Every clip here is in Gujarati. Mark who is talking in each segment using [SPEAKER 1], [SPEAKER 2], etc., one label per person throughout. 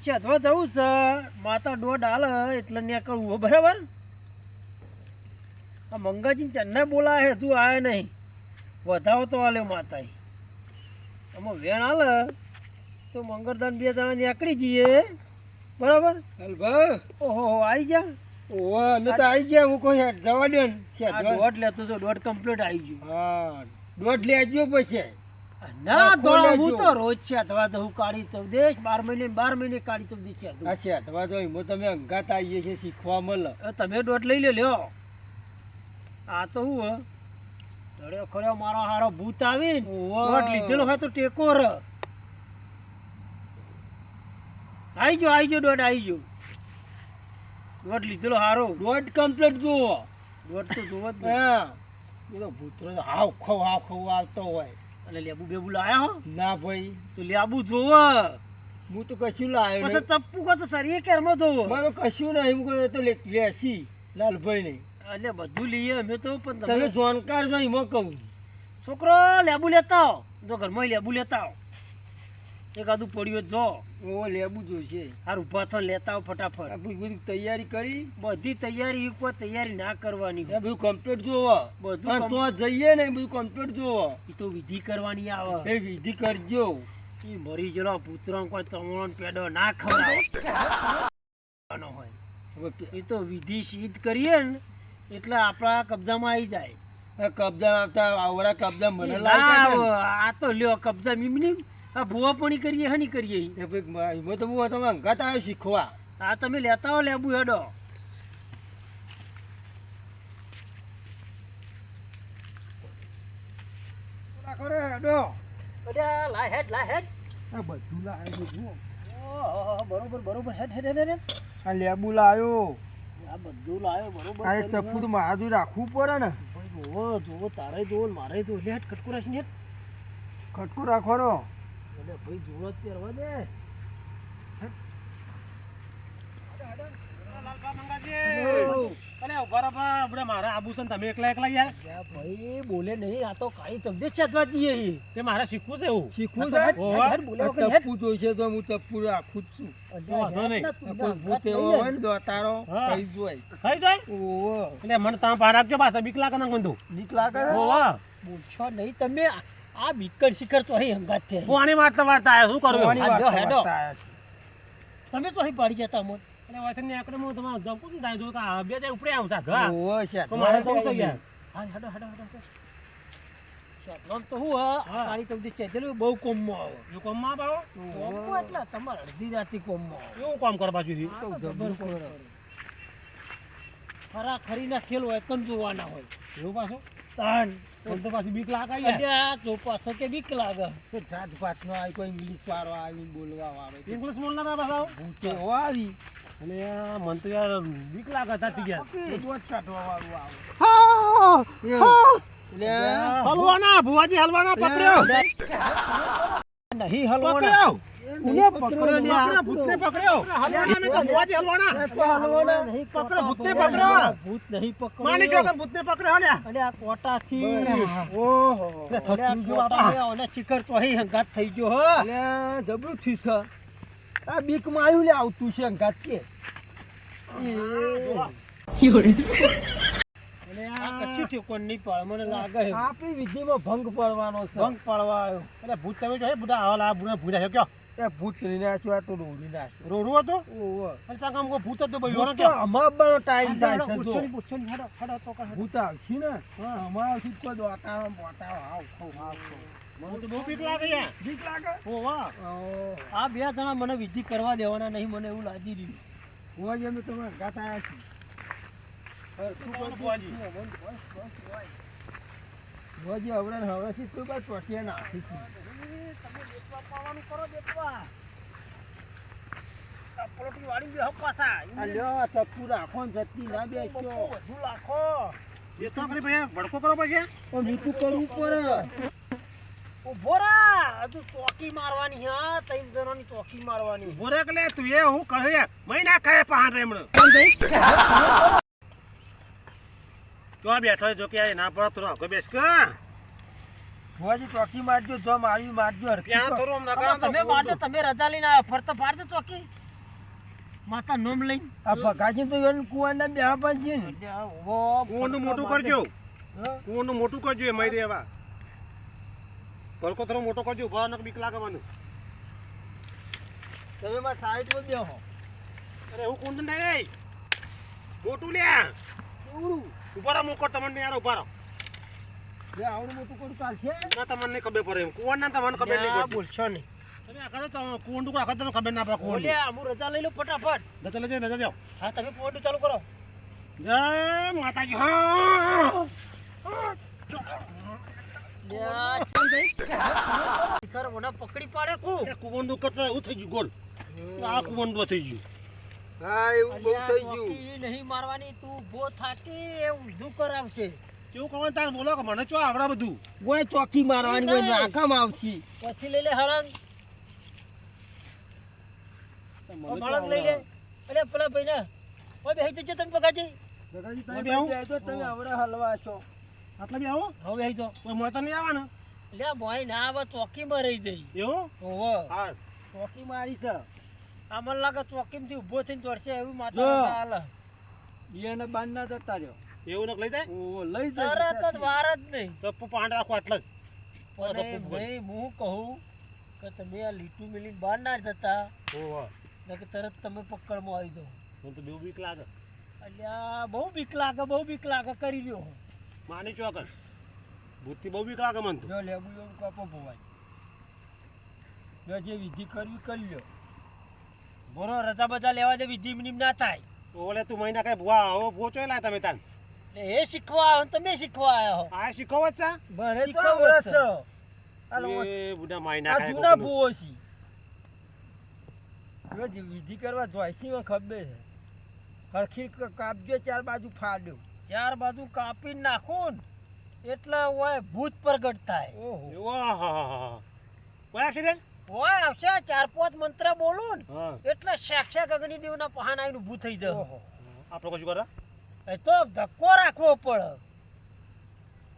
[SPEAKER 1] છેદવા જવું છે માતા દોઢ હાલ એટલે ને કરવું બરાબર. આ મંગાજી ચન્ને બોલાય તું આવ્યો નહીં વધાવો તો હાલે માતા આમાં વેણ હાલે તો મંગળદાન 2 જણા નીકળી જઈએ બરાબર. ઓહો આવી જા.
[SPEAKER 2] ઓહો અમે તો આવી ગયા. હું કોઈ જવા દે
[SPEAKER 1] દોઢ લેતો તો દોઢ કમ્પ્લીટ આવી ગયું.
[SPEAKER 2] હા દોઢ લેજો પછી.
[SPEAKER 1] ના દોડા હું તો રોજ છે અથવા તો હું કાઢી તો દેશ 12 મહિને કાઢી તો દેશ
[SPEAKER 2] છે અથવા તો એમાં તમે અંગાત આવીએ છીએ શીખવા મળે.
[SPEAKER 1] તમે દોઢ લઈ લ્યો. આ તો હું ધડ્યો ખડ્યો મારો હારો ભૂત આવી દોઢ લીધેલો હોય તો ટેકો ર આવી ગયો દોઢ આવી ગયો. દોઢ લીધેલો હારો
[SPEAKER 2] દોઢ કમ્પ્લીટ જુઓ.
[SPEAKER 1] દોઢ તો જોવો જ
[SPEAKER 2] હા બધો ભૂતરો હાવ ખવ આવતો હોય.
[SPEAKER 1] એટલે લેબુ બેબુ લાયા હો
[SPEAKER 2] ના ભાઈ
[SPEAKER 1] તો લેબુ જોવો.
[SPEAKER 2] હું તો કશું લાવ્યો
[SPEAKER 1] પછી ચપ્પુ કો તો સરીએ કેરમાં જોવો.
[SPEAKER 2] મારો કશું નહીં. હું કહું તો લેસી લાલભાઈ નહીં
[SPEAKER 1] એટલે બધું લઈએ અમે તો. પણ
[SPEAKER 2] તમે જાણકાર છો એમાં કહું.
[SPEAKER 1] છોકરો લેબુ લેતા આવો જો ઘરમાં લેબુ લેતા આવો. એકાદું પડ્યું જો
[SPEAKER 2] ઓ લેબુ જોઈશે.
[SPEAKER 1] હાર ઉભા થો લેતા આવો ફટાફટ.
[SPEAKER 2] બધી તૈયારી કરી.
[SPEAKER 1] બધી તૈયારી કોઈ તૈયારી ના કરવાની.
[SPEAKER 2] બધું કમ્પ્લીટ જોવો.
[SPEAKER 1] બધું
[SPEAKER 2] તો જઈએ ને બધું કમ્પ્લીટ જોવો.
[SPEAKER 1] એ તો વિધિ કરવાની આવે.
[SPEAKER 2] એ વિધિ કરજો.
[SPEAKER 1] એ મરી ગયેલો પુત્ર કોઈ ચમણો પેડો ના ખવડાવવાનો હોય. એ તો વિધિ સિદ્ધ કરીએ ને એટલે આપણા કબજામાં આવી જાય.
[SPEAKER 2] કબજા આવતા આવડા કબજા મને
[SPEAKER 1] આ તો લ્યો કબજા મીમની આ ભૂવા પણ કરીએ હની કરીએ.
[SPEAKER 2] એમાં તો હું તમે અંગાત આવ્યો શીખવા.
[SPEAKER 1] આ તમે લેતા હો લેબુ હેડો. બરોબર હેડ
[SPEAKER 2] આ લેબુ લાયો.
[SPEAKER 1] આ બધું લાયો બરોબર.
[SPEAKER 2] આ એક ચપ્પુ તો મારું રાખવું પડે ને.
[SPEAKER 1] જોવો તારે જોવો મારે જો લે ખટકો રાખ ને
[SPEAKER 2] ખટકો રાખવાનો.
[SPEAKER 1] એટલે ભાઈ જોવો જ પહેરવા દે. મારા આભૂષણ તમે એકલા યાર ભાઈ બોલે નહીં. આ તો કઈ તમને છેદવા જઈએ તે મારે શીખવું છે. એવું
[SPEAKER 2] શીખવું છે. ચપ્પુ જોઈશે તો હું ચપ્પુ રાખું જ છું. કોઈ ભૂત એવો હોય ને દોતારો થઈ જાય.
[SPEAKER 1] એટલે મને તમે બહાર આપજો પાછા બીક લાગે ના બંધુ.
[SPEAKER 2] બીક લાગે
[SPEAKER 1] બોલશો નહીં તમે. આ બીકર શિખર તો અહીં હંગાત છે.
[SPEAKER 2] પાણી વાર્તા આવ્યા શું કરું.
[SPEAKER 1] તમે તો અહીં પાડી જતા મોત.
[SPEAKER 2] અને વાતને આકડે હું તમારો જપું છું થાય જો કા બે દે ઉપડે આવતા
[SPEAKER 1] ઘા ઓ છે
[SPEAKER 2] તો મારે તો તો યાર
[SPEAKER 1] હા હેડો શેતલોન તો હું તારી તો ચેતેલું બહુ કોમમાં આવે.
[SPEAKER 2] જો કોમમાં આવો
[SPEAKER 1] કોમમાં એટલે તમારે અડધી રાતી કોમમાં આવે.
[SPEAKER 2] કેવું કામ કરવા જોઈએ
[SPEAKER 1] તો જબર કરે. ખરા ખરી ના ખેલ હોય કમ જોવાના હોય.
[SPEAKER 2] એવું પાછો
[SPEAKER 1] તાન
[SPEAKER 2] તો પાછી બીક લાગે
[SPEAKER 1] યાર. તો પાછો કે બીક લાગે.
[SPEAKER 2] તો સાત પાછ નો આવી કોઈ ઇંગ્લિશ વાળો આવી બોલવા આવે.
[SPEAKER 1] ઇંગ્લિશ બોલના પાછો
[SPEAKER 2] ભૂતે હો આવી.
[SPEAKER 1] અને મન તો યાર બીક લાગે તાતી ગયા.
[SPEAKER 2] બધું જ કાઢવા વાળું આવે.
[SPEAKER 1] હલવાના ભુવાજી હલવાના પકડ્યો નહીં. હલવાના ઉને પકડ્યો ને ભૂતને પકડ્યો. હલવાના મે તો ભુવાજી હલવાના નહીં પકડો. ભૂતને પકડો. ભૂત નહીં પકડો. માની જો ભૂતને પકડ્યો લ્યા. અલે આ કોટાથી ઓહો થકી જો આપણે ઓને ચિકર તો અહીં હંગાત થઈ ગયો હો.
[SPEAKER 2] અલે જબરું થી છે. આ બીક માં આવ્યું લે આવતું છે હંગાત કે.
[SPEAKER 1] કચ્છું ઠેકોન નહીં પડે મને લાગે છે.
[SPEAKER 2] આપણી વિધિમાં ભંગ પડવાનો છે.
[SPEAKER 1] ભંગ પડવા આવ્યો. અરે ભૂત તમે જો બુડા હાલ આ બુડા ભૂડા છે કયો.
[SPEAKER 2] એ ભૂત નાખ્યો આ તો રોડી નાખ્યો.
[SPEAKER 1] રોડું હતો.
[SPEAKER 2] ઓહો
[SPEAKER 1] અરે તા કામ કો ભૂત હતો ભાઈ ઓનો કે
[SPEAKER 2] અમારો ટાઈમ થાય છે.
[SPEAKER 1] પૂછોની હેડો તો કહે
[SPEAKER 2] ભૂત આવશે ને હા અમારો થી કોઈ દોટાળો બોટાળો આવ
[SPEAKER 1] મને તો બહુ બીક લાગે યાર.
[SPEAKER 2] બીક લાગે.
[SPEAKER 1] ઓવા આ બે જણા મને વિધિ કરવા દેવાના નહીં. મને એવું લાગી રહ્યું.
[SPEAKER 2] હું અમે તમે ગાતા આવ્યા છીએ. ભુવાજી હવરાથી કોઈ બાદ ચોટિયા નાખી છે.
[SPEAKER 1] તમે બેટવા પાવાનું કરો બેટવા. પલોટી વાળી બે પાછા.
[SPEAKER 2] લ્યો ચપ્પુ રાખો ને જતી ના બેસો.
[SPEAKER 1] વધુ લાખો. બેટવા કરી ભાઈ ભડકો કરો પછી.
[SPEAKER 2] ઓ મીઠું કરવું પડે.
[SPEAKER 1] ઉભો રા. તું ચોકી મારવાની હા. 3 જણાની ચોકી મારવાની.
[SPEAKER 2] ઉભો રે કે તું એ હું કહે મહિના કહે પહાડ રેમણ. તો બેઠો જો કે ના પડે તો રાખો બેસ કે. ભુવાજી ચોકી મારજો જો મારી મારજો.
[SPEAKER 1] ત્યાં તો રોમ ના તમે મારજો. તમે રજા લઈને આવ્યા ફરતા પાડજો ચોકી. માતા નોમ લઈ
[SPEAKER 2] આ ભગાજી તો એને કુવાના બેહા પણ છે ને
[SPEAKER 3] કુવાનું મોટું કરજો કુવાનું મોટું કરજો એ મય રેવા ભલકો થોડો મોટો કરજો ભરાનક બીક લાગે મને
[SPEAKER 2] તમે માં સાઈડમાં બેહો
[SPEAKER 3] અરે હું કુંડ નહીં મોટું લ્યા ઉભા રહો મોકો તમને યાર ઉભા રહો
[SPEAKER 2] બે આવડું મોટું કોણ ચાલશે
[SPEAKER 3] ના તમને નહીં ખબર પડે કુવાના તમને ખબર નહીં પડતી
[SPEAKER 1] બોલશો નહીં
[SPEAKER 3] તમે આખા તો કુંડ કો આખા તમને ખબર ના પડે કુંડ
[SPEAKER 1] બોલ્યા હું રજા લઈ લો ફટાફટ
[SPEAKER 3] નજર જાઓ
[SPEAKER 1] હા તમે કુંડ ચાલુ કરો
[SPEAKER 3] જય માતાજી હા
[SPEAKER 1] પકડી પાડે
[SPEAKER 3] કુંડ કરતા એવું થઈ ગયું ગોળ આ કુંડ થઈ ગયું
[SPEAKER 2] હા એવું બહુ થઈ ગયું
[SPEAKER 1] નહીં મારવાની તું ઉભો થાકી એ ઊંધું કરાવશે
[SPEAKER 3] કેવું કરવાનું તાર બોલો કે મને ચો આવડા બધું
[SPEAKER 2] કોઈ ચોકી મારવાની કોઈ નાકામાં આવશે
[SPEAKER 1] પછી લઈ લે હળંગ હળંગ લઈ લે અરે પેલા ભાઈ ને ઓય બેહી જજો તમે પગાજી
[SPEAKER 2] તમે આવડા હલવા છો
[SPEAKER 3] આટલા બી આવો
[SPEAKER 1] હવે બેહી જો
[SPEAKER 3] કોઈ મોય તો નહીં આવવાનું
[SPEAKER 1] લે મોય ના આવે ચોકીમાં રહી જઈ
[SPEAKER 3] એવું
[SPEAKER 1] ઓહો
[SPEAKER 3] હા
[SPEAKER 2] ચોકી મારી છે
[SPEAKER 1] આ મને લાગે ચોકીમાંથી ઊભો થઈને દોડશે એવી
[SPEAKER 2] જો.
[SPEAKER 1] માતા હાલે
[SPEAKER 2] એને બાંધ ના જતા રહ્યો
[SPEAKER 3] એવું નક લઈ જાય
[SPEAKER 2] ઓ લઈ
[SPEAKER 1] તરત જ વાર જ નહીં
[SPEAKER 3] ચપ્પુ પાંડ રાખો આટલા જ
[SPEAKER 1] અને ભાઈ હું કહું કે તમે આ લીટું મિલીને બહાર ના જતા
[SPEAKER 3] ઓહો
[SPEAKER 1] કે તરત તમે પકડમાં આવી જાઓ
[SPEAKER 3] મને તો બહુ બીક લાગે
[SPEAKER 1] અલ્યા બહુ બીક લાગે કરી રહ્યો
[SPEAKER 3] માની છો કર ભૂતથી બહુ બીક લાગે મને તો
[SPEAKER 2] જો લેબુ એવું કાપો ભવાય જો જે વિધિ કરવી કરી લ્યો
[SPEAKER 1] બોરો રજા બજા લેવા દે વિધિ મિનિમ ના થાય
[SPEAKER 3] ઓલે તું મહિના કઈ ભૂવા આવો ભૂવો ચોય લાય તમે તાન
[SPEAKER 1] એટલે એ શીખવા આવ્યો ને તમે શીખવા આવ્યા હો
[SPEAKER 3] આ શીખવો જ છે
[SPEAKER 2] ભણે તો
[SPEAKER 1] શીખવો
[SPEAKER 2] આવડે
[SPEAKER 1] જ
[SPEAKER 2] છે
[SPEAKER 3] એ બુડા માયના
[SPEAKER 2] આ
[SPEAKER 3] ખાય
[SPEAKER 2] જૂના
[SPEAKER 3] કોકનું.
[SPEAKER 2] ભૂવો છે જો જે વિધિ કરવા જોઈસીમાં ખબર છે હરખી કાપજો ચાર બાજુ ફાડ્યો
[SPEAKER 1] ચાર બાજુ કાપી નાખું ને એટલે ઓય ભૂત પ્રગટ થાય
[SPEAKER 2] ઓહો
[SPEAKER 3] એવો આહાહાહા. કોઈ એક્સિડન્ટ
[SPEAKER 1] ઓય આવશે 4-5 મંત્ર બોલું ને
[SPEAKER 3] હા
[SPEAKER 1] એટલે સાક્ષાત અગ્નિદેવના પહાણ આવીને ઊભું થઈ જાય
[SPEAKER 2] ઓહો
[SPEAKER 3] આપણે કશું કરે
[SPEAKER 1] એ તો ધક્કો રાખવો પડે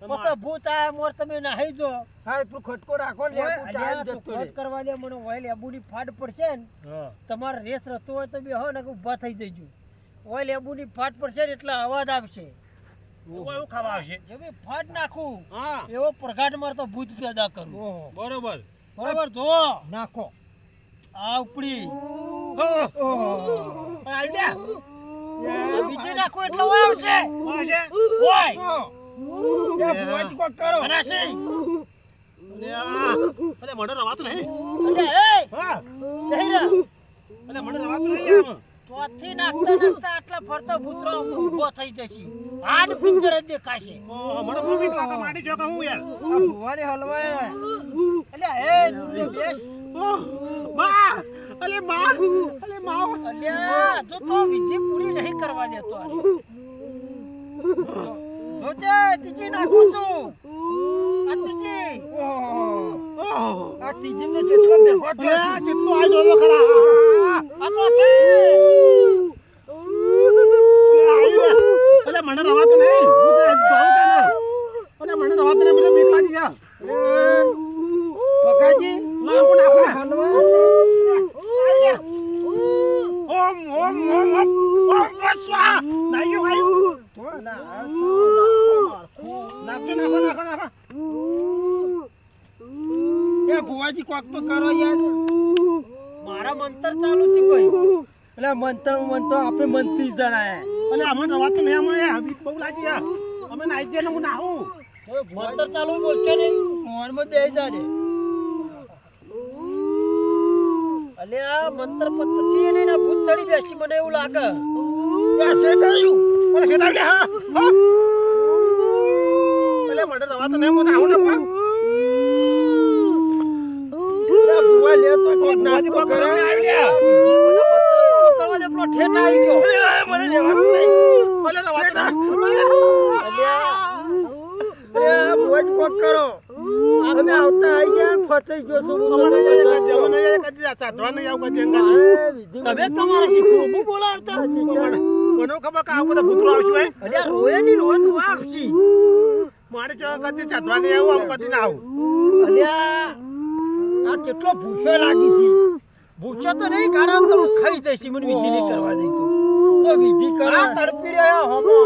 [SPEAKER 1] પછી ભૂત આયા મોર તમે નાહી જો
[SPEAKER 2] હા એટલું ખટકો રાખો ને લેબુ ટાઈમ જતો રહે.
[SPEAKER 1] કરવા દે મને ઓય લેબુની ફાટ પડશે ને
[SPEAKER 3] હા
[SPEAKER 1] તમારે રેસ રતો હોય તો બી હો ને ઊભા થઈ જજો ઓય લેબુની ફાટ પડશે ને એટલે અવાજ આવશે
[SPEAKER 3] એવું ખાવા આવશે
[SPEAKER 1] જેવી ફાટ નાખું
[SPEAKER 3] હા
[SPEAKER 1] એવો પ્રગાટ મારતો ભૂત પેદા કરું
[SPEAKER 2] ઓહો
[SPEAKER 3] બરોબર
[SPEAKER 1] બરાબર જો
[SPEAKER 2] નાખો
[SPEAKER 1] આ ઉપડી
[SPEAKER 2] ઓહો
[SPEAKER 3] આઈડિયા
[SPEAKER 1] બીજી નાખું એટલે ઓય આવશે ઓય
[SPEAKER 2] એ ભુવાજી કોક કરો
[SPEAKER 1] અને છે
[SPEAKER 3] અરે મને રવાતું નહીં
[SPEAKER 1] અલે એ
[SPEAKER 3] હા
[SPEAKER 1] નહીં રે
[SPEAKER 3] અરે મને રવાતું નહીં આમ
[SPEAKER 1] ચોથી નાખતા આટલા ફરતા ભૂતરો ઊભો થઈ જશે હાડ પિંજર જ દેખાશે
[SPEAKER 3] ઓહો, મને બહુ બીક લાગે માટી જો કે હું યાર
[SPEAKER 2] આ ભુવાને હલવાય
[SPEAKER 1] અલે એ તું જે બેસ
[SPEAKER 3] ઓહ, માં અલે માં
[SPEAKER 1] અલ્યા જો તો વિધિ પૂરી નહીં કરવા દેતો આ. જોજે તીજી નાખું છું આ તીજી
[SPEAKER 2] ઓહો
[SPEAKER 3] ઓહ
[SPEAKER 2] આ તીજીને કેટલો ભેગો
[SPEAKER 3] અરે
[SPEAKER 2] થયો
[SPEAKER 3] આ કેટલું આઈ જોયો ખરા
[SPEAKER 1] આ ચોથી
[SPEAKER 3] અલે મને રવાતું નહીં હું તો આજ કહું કે ના અલે મને રવાતું નહીં મને બીક લાગી યાર
[SPEAKER 2] પકાજી
[SPEAKER 3] નાખો નાખો
[SPEAKER 2] હલવા
[SPEAKER 3] ઓમ ઓમ ઓમ ઓમ ઓમ વસ્વા નાયો આયો
[SPEAKER 2] તો ના
[SPEAKER 3] નાખો નાખો નાખો નાખો
[SPEAKER 2] એ ભુવાજી કોક તો કરો યાર
[SPEAKER 1] મારા મંતર ચાલુ છે ભાઈ
[SPEAKER 2] એટલે મંત્ર આપણે મંત્રી જણાય
[SPEAKER 3] અલે અમને રવાતું નહીં અમે બીક બહુ લાગી યાર અમે નાઈ જઈને હું નાહું
[SPEAKER 1] મંતર ચાલુ બોલશે નહીં
[SPEAKER 2] મોનમાં બે જાડે
[SPEAKER 1] અલે આ મંતર પત્તી ને ના ભૂત ચડી બેસી મને એવું લાગે
[SPEAKER 2] બેસે ગયું
[SPEAKER 3] અલે શેતા લે હા અલે મને રવાતું નહીં હું નાહું ને પણ
[SPEAKER 2] ભુવા લે તો કોક
[SPEAKER 3] ભુવાજી
[SPEAKER 2] નાખો
[SPEAKER 3] કોક
[SPEAKER 2] કરે
[SPEAKER 3] આવી ગયા
[SPEAKER 1] કરવા દે પેલો ઠેઠ આવી ગયો
[SPEAKER 2] મને લેવાનું નહીં
[SPEAKER 3] અલે રવાતું નહીં
[SPEAKER 1] અલ્યા
[SPEAKER 2] અરે ભુવાજી કોક કરો અમે આવતા આઈ ગયા ફસાઈ ગયો છું
[SPEAKER 1] તમે તમારે શીખવું હું બોલાવતા અલ્યા રોય ની રોય તું આવશી અલ્યા આ કેટલો ભૂસો લાગી છે
[SPEAKER 2] ભૂખ્યો તો નહીં કારણ તો ખાઈ જઈશ મને વિધિ નહીં કરવા દઈ તું તો વિધિ કર આ તડપી રહ્યો હોમો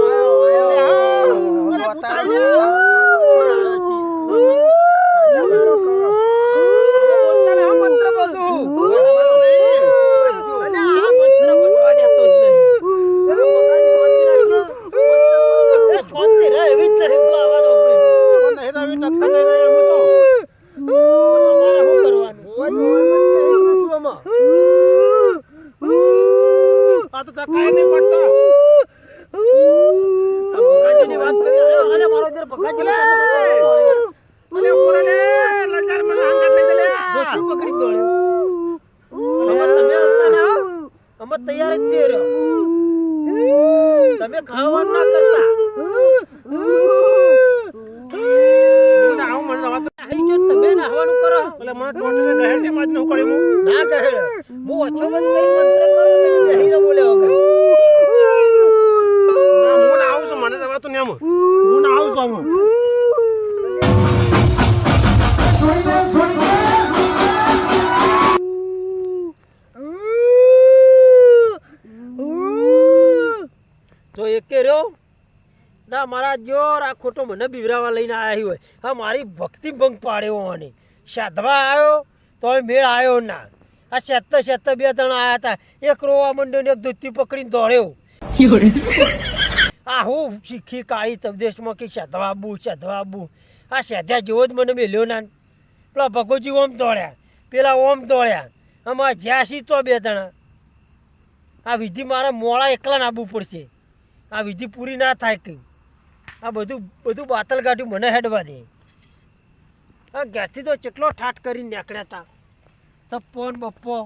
[SPEAKER 2] તૈયાર જ છે તમે ખાવા ના કરતા તમે નાહવાનું કરો
[SPEAKER 3] એટલે મને ટોટલે ગહેર થી માજ ન કરી હું
[SPEAKER 2] ના કહે હું ઓછો બંધ કરી મંત્ર કરો તમે બેહીને બોલે વગર
[SPEAKER 3] ના હું ના આવું છું મને દવા તો ને હું ના આવું છું
[SPEAKER 2] તો એક કે રહ્યો ના મારા જોર આ ખોટો મને બીવરાવા લઈને આવ્યા હોય હા મારી ભક્તિ ભંગ પાડ્યો અને સાધવા આવ્યો તો મેળ આવ્યો ના આ શેત બે જણા આવ્યા હતા એક રોવા મંડ્યો ને એક ધોતી પકડીને દોડ્યો આ હું શીખી કાળી તબદેશમાં કે સાધવા આ સાધ્યા જેવો જ મને મેલ્યો ના પેલા ભગોજી ઓમ દોડ્યા પેલા ઓમ દોડ્યા આમાં જ્યાંસી તો બે જણા આ વિધિ મારા મોડા એકલા નાબવું પડશે આ વિધિ પૂરી ના થાય કે આ બધું બાતલ કાઢ્યું મને હેડવા દે આ ઘેરથી તો કેટલો ઠાઠ કરીને નીકળ્યા હતા તપ્પો ને બપ્પો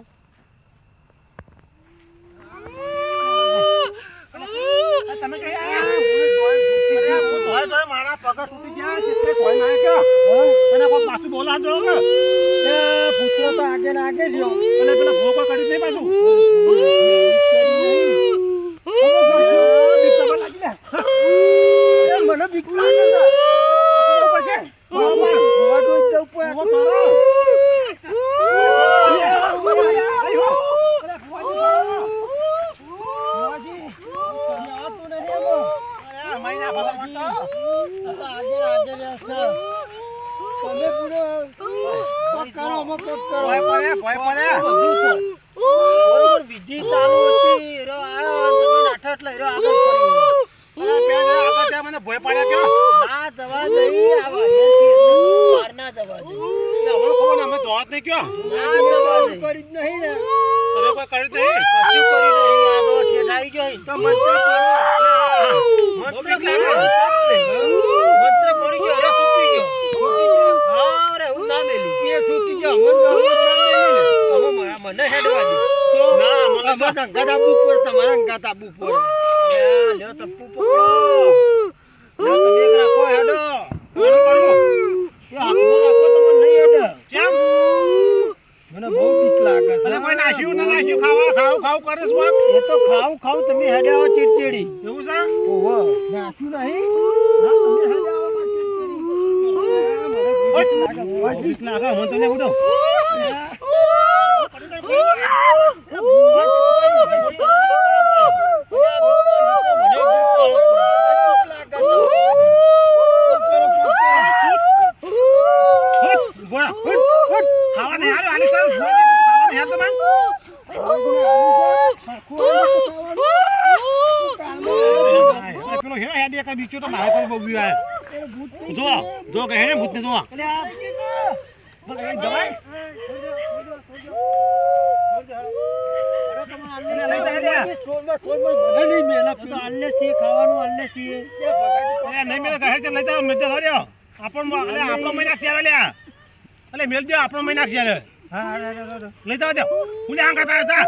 [SPEAKER 3] તમે કઈ મારા પગ તૂટી ગયા કેટલે કોઈ ના કે તને કોઈ પાછું બોલા દો કે
[SPEAKER 2] એ પુત્ર તો આગે ને આગે રહ્યો
[SPEAKER 3] અને પેલા ભોકો કાઢી નહીં પાછું
[SPEAKER 2] મને બીક લાગે છે વિધિ ચાલુ હતી નાઠ લઈ રહ્યો આગળ
[SPEAKER 3] મને ભય પાડ્યા કે
[SPEAKER 2] ના જવા દઈ આ વાડિયાથી ના જવા દઈ
[SPEAKER 3] હવે ખબર ને અમે દોત નહીં કયો
[SPEAKER 2] ના જવા દઈ કરી જ નહીં ને
[SPEAKER 3] તમે કોઈ કરી નહીં
[SPEAKER 2] કશું કરી નહીં આ દો ઠેઠાઈ ગઈ તો મંત્ર પડી ગયો અરે છૂટી ગયો હા રે હું ના મેલી એ છૂટી ગયો મને હેડવા દે
[SPEAKER 3] ના મને
[SPEAKER 2] ગંગા દાબુ પર તમારા ગંગા દાબુ પર લ્યો તપ્પુ પકડો લ્યો તમે એક રાખો હેડો
[SPEAKER 3] કોણ કરું
[SPEAKER 2] એ હાથમાં રાખો તમે નહીં હેડો
[SPEAKER 3] કેમ
[SPEAKER 2] મને બહુ બીક લાગે છે
[SPEAKER 3] અરે કોઈ નાખ્યું ના નાખ્યું ખાવ કરીશ બાપ
[SPEAKER 2] એ તો ખાવ તમે હેડે આવો ચીડચીડી
[SPEAKER 3] એવું છે
[SPEAKER 2] ઓહો નાખ્યું નહીં ના તમે હેડે આવો ચીડચીડી
[SPEAKER 3] બીક લાગે મને તને ઉડો બીજો તો મારે કોઈ બહુ આવે જો કહે ને ભૂતને જો આપણો મહિના ક્યારે લ્યા એટલે મેલ દો આપણો મહિના ક્યારે લઈ જાવ દો હું આંકા હતા